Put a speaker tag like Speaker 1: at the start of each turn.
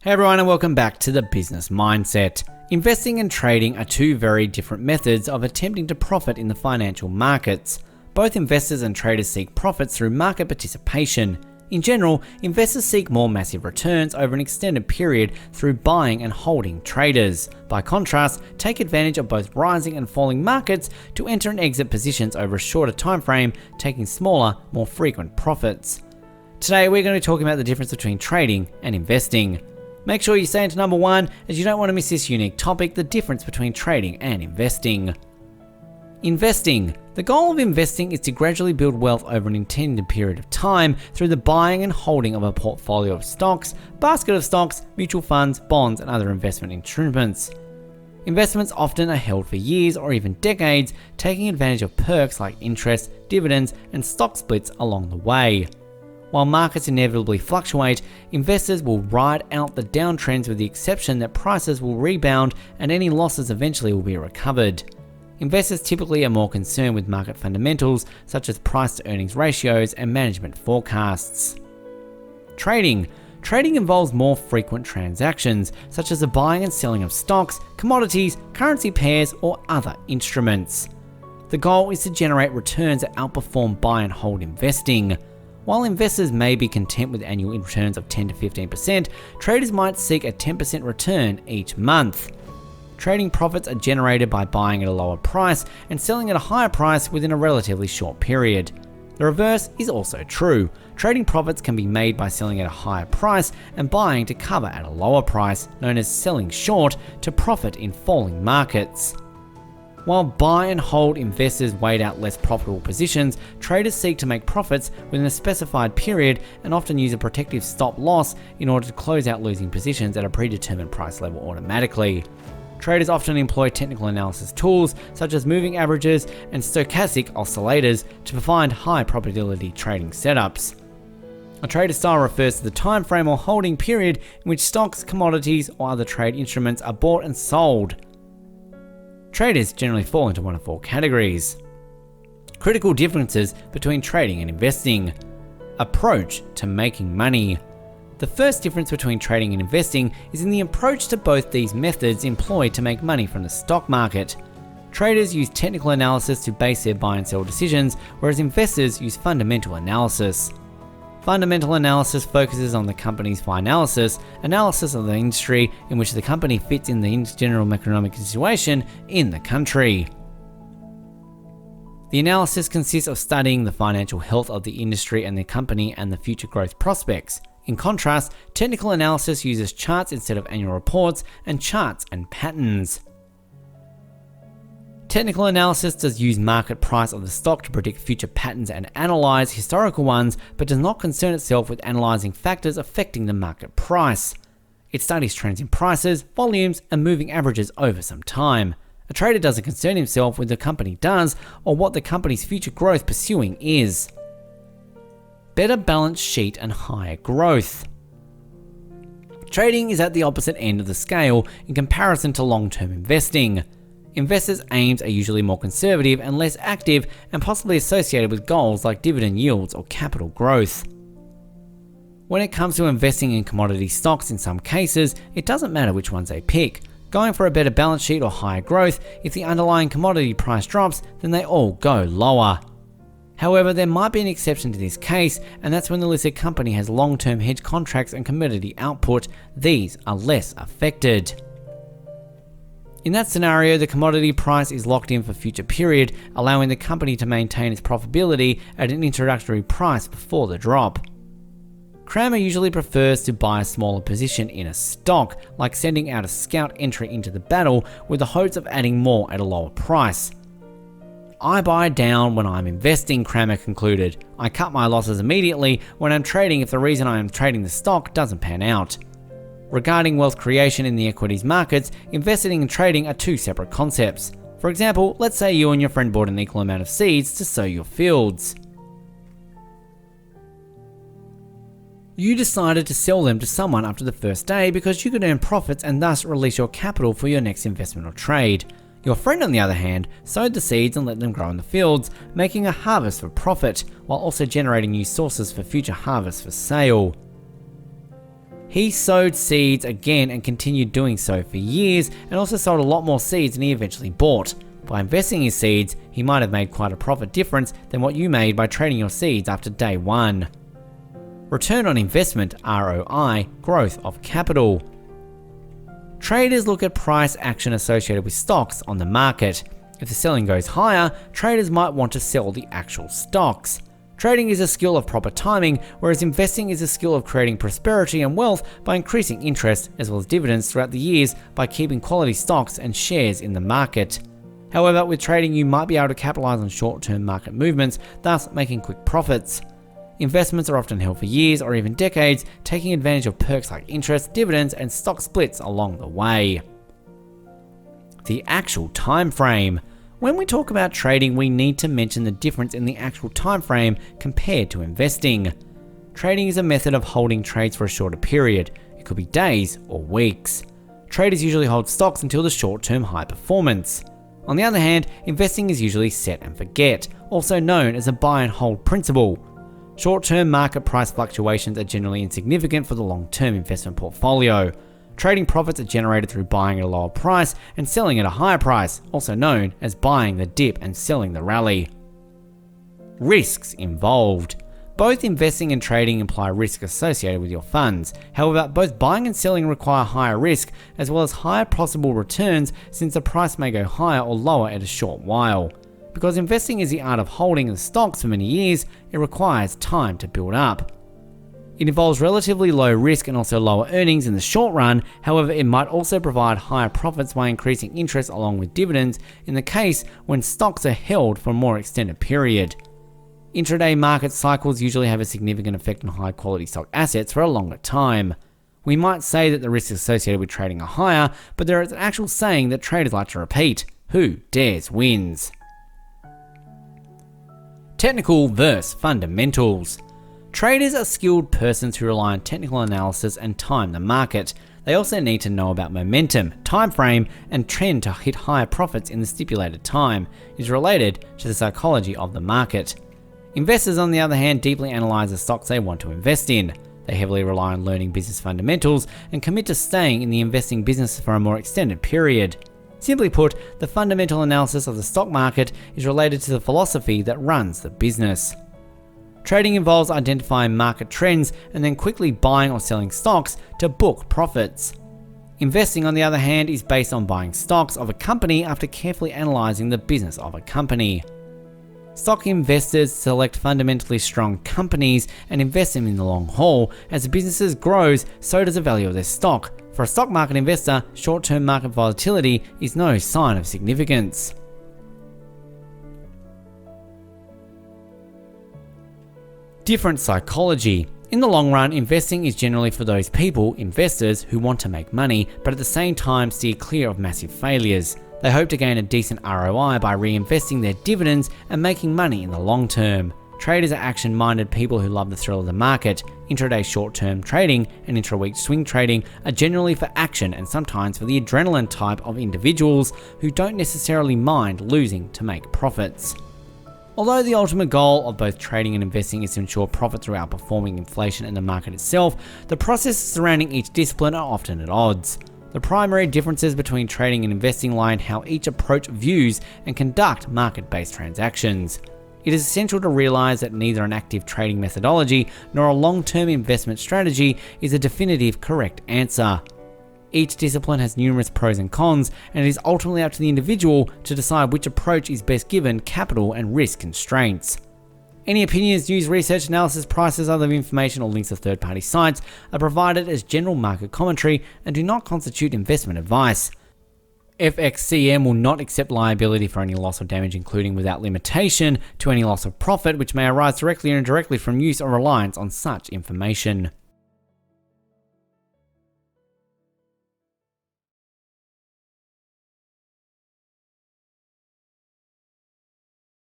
Speaker 1: Hey everyone, and welcome back to The Business Mindset. Investing and trading are two very different methods of attempting to profit in the financial markets. Both investors and traders seek profits through market participation. In general, investors seek more massive returns over an extended period through buying and holding traders. By contrast, take advantage of both rising and falling markets to enter and exit positions over a shorter time frame, taking smaller, more frequent profits. Today we're going to be talking about the difference between trading and investing. Make sure you stay into number one, as you don't want to miss this unique topic, the difference between trading and investing. Investing. The goal of investing is to gradually build wealth over an intended period of time through the buying and holding of a portfolio of stocks, basket of stocks, mutual funds, bonds, and other investment instruments. Investments often are held for years or even decades, taking advantage of perks like interest, dividends, and stock splits along the way. While markets inevitably fluctuate, investors will ride out the downtrends with the exception that prices will rebound and any losses eventually will be recovered. Investors typically are more concerned with market fundamentals such as price to earnings ratios and management forecasts. Trading. Trading involves more frequent transactions such as the buying and selling of stocks, commodities, currency pairs, or other instruments. The goal is to generate returns that outperform buy and hold investing. While investors may be content with annual returns of 10 to 15%, traders might seek a 10% return each month. Trading profits are generated by buying at a lower price and selling at a higher price within a relatively short period. The reverse is also true. Trading profits can be made by selling at a higher price and buying to cover at a lower price, known as selling short, to profit in falling markets. While buy and hold investors wait out less profitable positions, traders seek to make profits within a specified period and often use a protective stop loss in order to close out losing positions at a predetermined price level automatically. Traders often employ technical analysis tools such as moving averages and stochastic oscillators to find high probability trading setups. A trader style refers to the time frame or holding period in which stocks, commodities, or other trade instruments are bought and sold. Traders generally fall into one of four categories. Critical differences between trading and investing. Approach to making money. The first difference between trading and investing is in the approach to both these methods employed to make money from the stock market. Traders use technical analysis to base their buy and sell decisions, whereas investors use fundamental analysis. Fundamental analysis focuses on the company's analysis of the industry in which the company fits in the general economic situation in the country. The analysis consists of studying the financial health of the industry and the company and the future growth prospects. In contrast, technical analysis uses charts instead of annual reports and charts and patterns. Technical analysis does use market price of the stock to predict future patterns and analyze historical ones, but does not concern itself with analyzing factors affecting the market price. It studies trends in prices, volumes, and moving averages over some time. A trader doesn't concern himself with what the company does or what the company's future growth pursuing is. Better balance sheet and higher growth. Trading is at the opposite end of the scale in comparison to long-term investing. Investors' aims are usually more conservative and less active and possibly associated with goals like dividend yields or capital growth. When it comes to investing in commodity stocks in some cases, it doesn't matter which ones they pick. Going for a better balance sheet or higher growth, if the underlying commodity price drops, then they all go lower. However, there might be an exception to this case, and that's when the listed company has long-term hedge contracts and commodity output. These are less affected. In that scenario, the commodity price is locked in for future period, allowing the company to maintain its profitability at an introductory price before the drop. Crammer usually prefers to buy a smaller position in a stock, like sending out a scout entry into the battle with the hopes of adding more at a lower price. I buy down when I'm investing, Crammer concluded. I cut my losses immediately when I'm trading if the reason I am trading the stock doesn't pan out. Regarding wealth creation in the equities markets, investing and trading are two separate concepts. For example, let's say you and your friend bought an equal amount of seeds to sow your fields. You decided to sell them to someone after the first day because you could earn profits and thus release your capital for your next investment or trade. Your friend, on the other hand, sowed the seeds and let them grow in the fields, making a harvest for profit, while also generating new sources for future harvests for sale. He sowed seeds again and continued doing so for years, and also sold a lot more seeds than he eventually bought. By investing his seeds, he might have made quite a profit difference than what you made by trading your seeds after day one. Return on investment, ROI, growth of capital. Traders look at price action associated with stocks on the market. If the selling goes higher, traders might want to sell the actual stocks. Trading is a skill of proper timing, whereas investing is a skill of creating prosperity and wealth by increasing interest as well as dividends throughout the years by keeping quality stocks and shares in the market. However, with trading, you might be able to capitalize on short-term market movements, thus making quick profits. Investments are often held for years or even decades, taking advantage of perks like interest, dividends, and stock splits along the way. The actual time frame. When we talk about trading, we need to mention the difference in the actual time frame compared to investing. Trading is a method of holding trades for a shorter period. It could be days or weeks. Traders usually hold stocks until the short-term high performance. On the other hand, investing is usually set and forget, also known as a buy and hold principle. Short-term market price fluctuations are generally insignificant for the long-term investment portfolio. Trading profits are generated through buying at a lower price and selling at a higher price, also known as buying the dip and selling the rally. Risks involved. Both investing and trading imply risk associated with your funds. However, both buying and selling require higher risk as well as higher possible returns, since the price may go higher or lower at a short while. Because investing is the art of holding the stocks for many years, it requires time to build up. It involves relatively low risk and also lower earnings in the short run. However, it might also provide higher profits by increasing interest along with dividends in the case when stocks are held for a more extended period. Intraday market cycles usually have a significant effect on high quality stock assets for a longer time. We might say that the risks associated with trading are higher, but there is an actual saying that traders like to repeat: who dares wins. Technical versus fundamentals. Traders are skilled persons who rely on technical analysis and time the market. They also need to know about momentum, time frame, and trend to hit higher profits in the stipulated time. It is related to the psychology of the market. Investors, on the other hand, deeply analyze the stocks they want to invest in. They heavily rely on learning business fundamentals and commit to staying in the investing business for a more extended period. Simply put, the fundamental analysis of the stock market is related to the philosophy that runs the business. Trading involves identifying market trends and then quickly buying or selling stocks to book profits. Investing, on the other hand, is based on buying stocks of a company after carefully analyzing the business of a company. Stock investors select fundamentally strong companies and invest them in the long haul. As the business grows, so does the value of their stock. For a stock market investor, short-term market volatility is no sign of significance. Different psychology. In the long run, investing is generally for those people, investors, who want to make money, but at the same time steer clear of massive failures. They hope to gain a decent ROI by reinvesting their dividends and making money in the long term. Traders are action-minded people who love the thrill of the market. Intraday short-term trading and intra-week swing trading are generally for action and sometimes for the adrenaline type of individuals who don't necessarily mind losing to make profits. Although the ultimate goal of both trading and investing is to ensure profit through outperforming inflation and the market itself, the processes surrounding each discipline are often at odds. The primary differences between trading and investing lie in how each approach views and conduct market-based transactions. It is essential to realize that neither an active trading methodology nor a long-term investment strategy is a definitive correct answer. Each discipline has numerous pros and cons, and it is ultimately up to the individual to decide which approach is best given capital and risk constraints. Any opinions, news, research, analysis, prices, other information, or links to third-party sites are provided as general market commentary and do not constitute investment advice. FXCM will not accept liability for any loss or damage, including without limitation to any loss of profit which may arise directly or indirectly from use or reliance on such information.